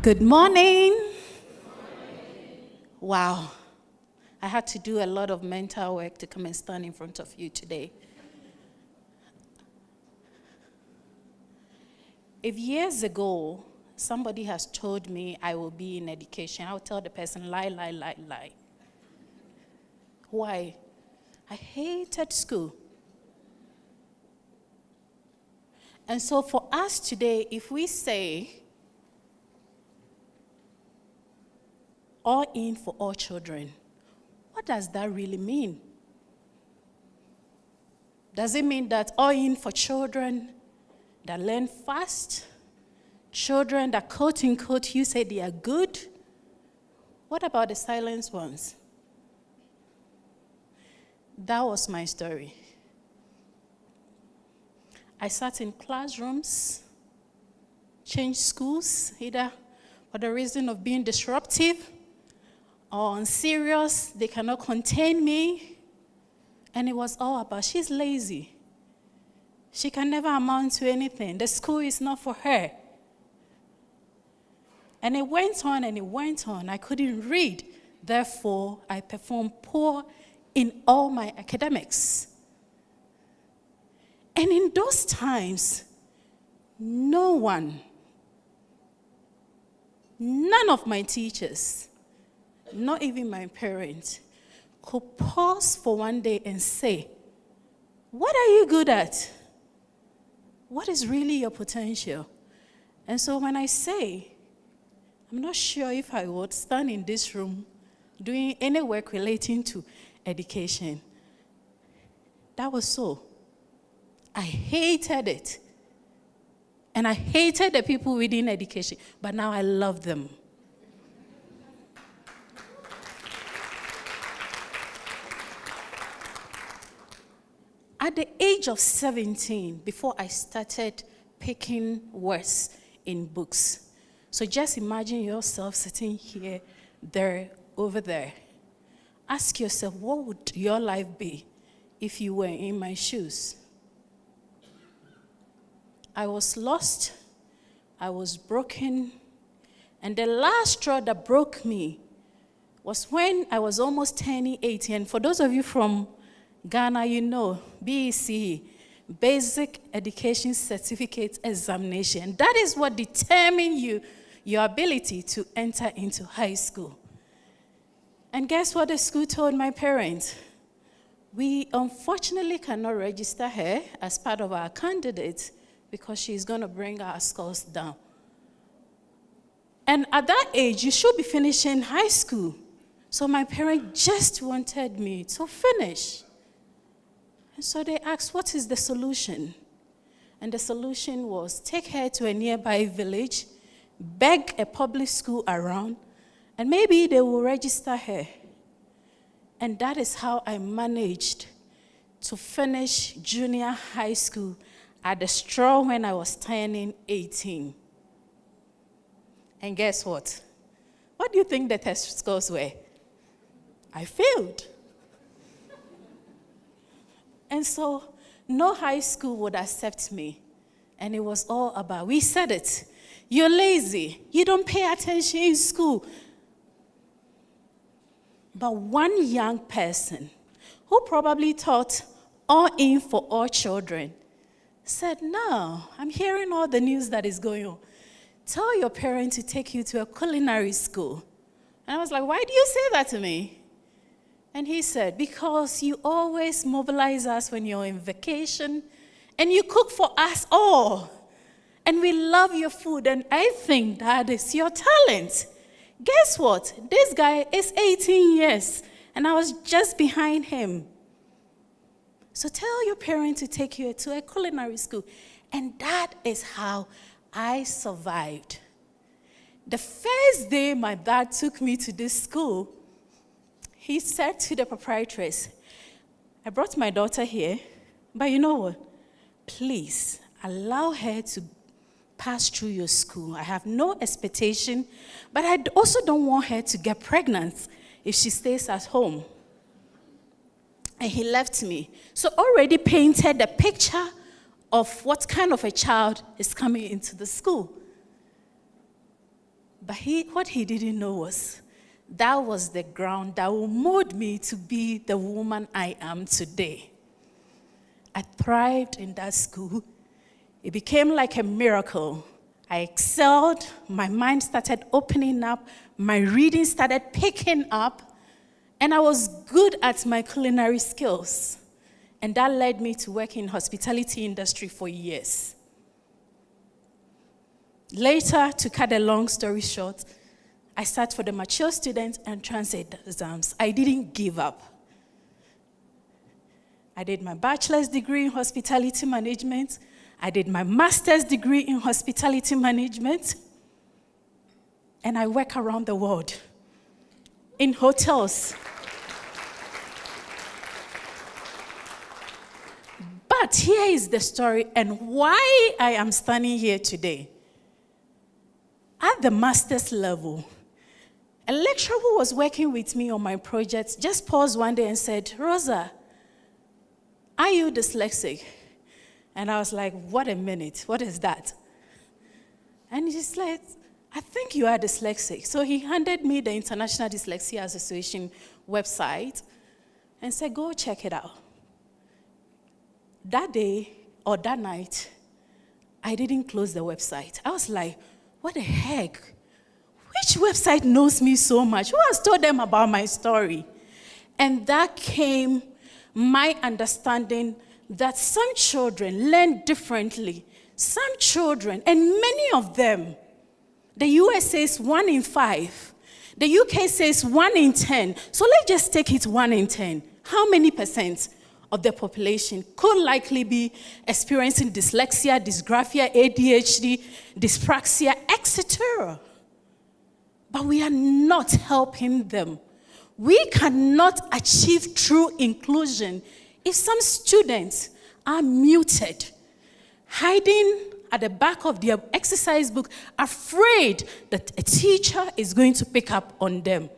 Good morning. Wow. I had to do a lot of mental work to come and stand in front of you today. If years ago, somebody has told me I will be in education, I'll tell the person, lie, lie, lie, lie. Why? I hated school. And so for us today, if we say, all in for all children, what does that really mean? Does it mean that all in for children that learn fast? Children that, quote unquote, you say they are good? What about the silenced ones? That was my story. I sat in classrooms, changed schools, either for the reason of being disruptive or unserious, they cannot contain me. And it was all about, she's lazy. She can never amount to anything. The school is not for her. And it went on and it went on. I couldn't read. Therefore, I performed poor in all my academics. And in those times, no one, none of my teachers, not even my parents, could pause for one day and say, what are you good at? What is really your potential? And so when I say, I'm not sure if I would stand in this room doing any work relating to education. That was so. I hated it. And I hated the people within education, but now I love them. At the age of 17, before I started picking words in books. So just imagine yourself sitting here, there, over there. Ask yourself, what would your life be if you were in my shoes? I was lost, I was broken, and the last straw that broke me was when I was almost turning 18. And for those of you from Ghana, you know, BEC, Basic Education Certificate Examination. That is what determines your ability to enter into high school. And guess what the school told my parents? We unfortunately cannot register her as part of our candidate because she's going to bring our scores down. And at that age, you should be finishing high school. So my parents just wanted me to finish. And so they asked, what is the solution? And the solution was take her to a nearby village, beg a public school around, and maybe they will register her. And that is how I managed to finish junior high school at the straw when I was turning 18. And guess what? What do you think the test scores were? I failed. And so no high school would accept me. And it was all about, we said it, you're lazy, you don't pay attention in school. But one young person who probably thought all in for all children said, no, I'm hearing all the news that is going on. Tell your parents to take you to a culinary school. And I was like, why do you say that to me? And he said, because you always mobilize us when you're in vacation, and you cook for us all. And we love your food, and I think that is your talent. Guess what? This guy is 18 years, and I was just behind him. So tell your parents to take you to a culinary school. And that is how I survived. The first day my dad took me to this school, he said to the proprietress, I brought my daughter here, but you know what? Please allow her to pass through your school. I have no expectation, but I also don't want her to get pregnant if she stays at home. And he left me. So already painted the picture of what kind of a child is coming into the school. But what he didn't know was that was the ground that will mold me to be the woman I am today. I thrived in that school. It became like a miracle. I excelled. My mind started opening up. My reading started picking up. And I was good at my culinary skills. And that led me to work in hospitality industry for years. Later, to cut a long story short, I sat for the mature student entrance exams. I didn't give up. I did my bachelor's degree in hospitality management. I did my master's degree in hospitality management. And I work around the world in hotels. But here is the story and why I am standing here today. At the master's level, a lecturer who was working with me on my project just paused one day and said, "Rosa, are you dyslexic?" And I was like, "What a minute, what is that?" And he said, "I think you are dyslexic." So he handed me the International Dyslexia Association website and said, "Go check it out." That day, or that night, I didn't close the website. I was like, what the heck? Which website knows me so much? Who has told them about my story? And that came my understanding that some children learn differently. Some children, and many of them, the US says 1 in 5. The UK says 1 in 10. So let's just take it 1 in 10. How many percent of the population could likely be experiencing dyslexia, dysgraphia, ADHD, dyspraxia, etc.? But we are not helping them. We cannot achieve true inclusion if some students are muted, hiding at the back of their exercise book, afraid that a teacher is going to pick up on them.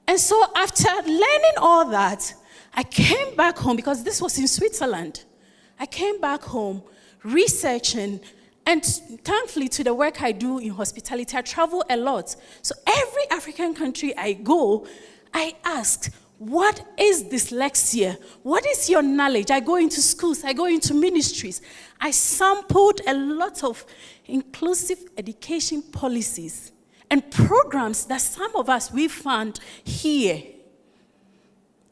And so after learning all that, I came back home, because this was in Switzerland. I came back home researching, and thankfully to the work I do in hospitality, I travel a lot. So every African country I go, I ask, what is dyslexia? What is your knowledge? I go into schools, I go into ministries. I sampled a lot of inclusive education policies and programs that some of us, we found here.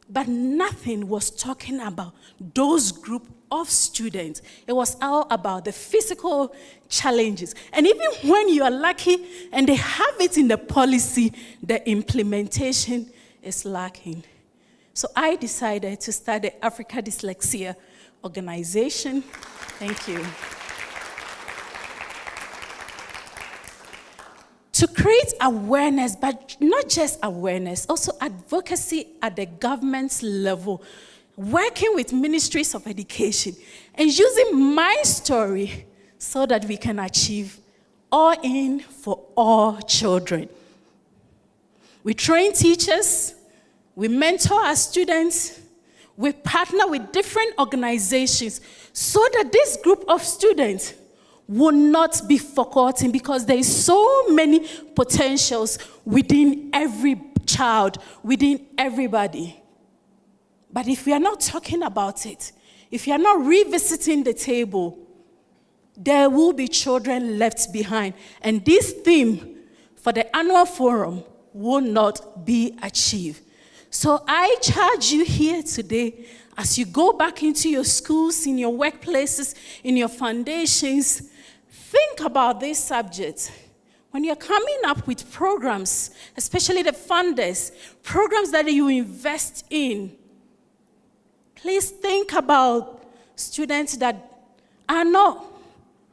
But nothing was talking about those group of students. It was all about the physical challenges. And even when you are lucky and they have it in the policy, the implementation is lacking. So I decided to start the Africa Dyslexia Organization. Thank you. To create awareness, but not just awareness, also advocacy at the government's level, working with ministries of education, and using my story so that we can achieve all in for all children. We train teachers, we mentor our students, we partner with different organizations so that this group of students will not be forgotten, because there is so many potentials within every child, within everybody. But if we are not talking about it, if you are not revisiting the table, there will be children left behind. And this theme for the annual forum will not be achieved. So I charge you here today, as you go back into your schools, in your workplaces, in your foundations, think about this subject. When you're coming up with programs, especially the funders, programs that you invest in, please think about students that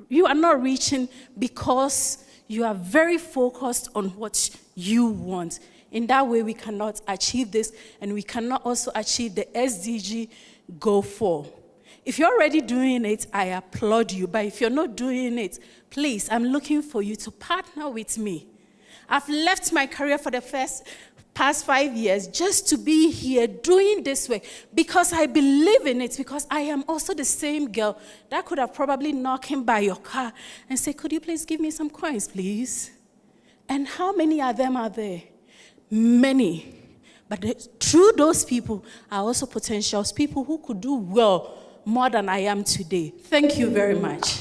you are not reaching because you are very focused on what you want. In that way, we cannot achieve this, and we cannot also achieve the SDG Goal 4. If you're already doing it, I applaud you. But if you're not doing it, please, I'm looking for you to partner with me. I've left my career for the past 5 years just to be here doing this work, because I believe in it, because I am also the same girl that could have probably knocked him by your car and say, could you please give me some coins, please? And how many of them are there? Many. But through those people are also potentials, people who could do well more than I am today. Thank you very much.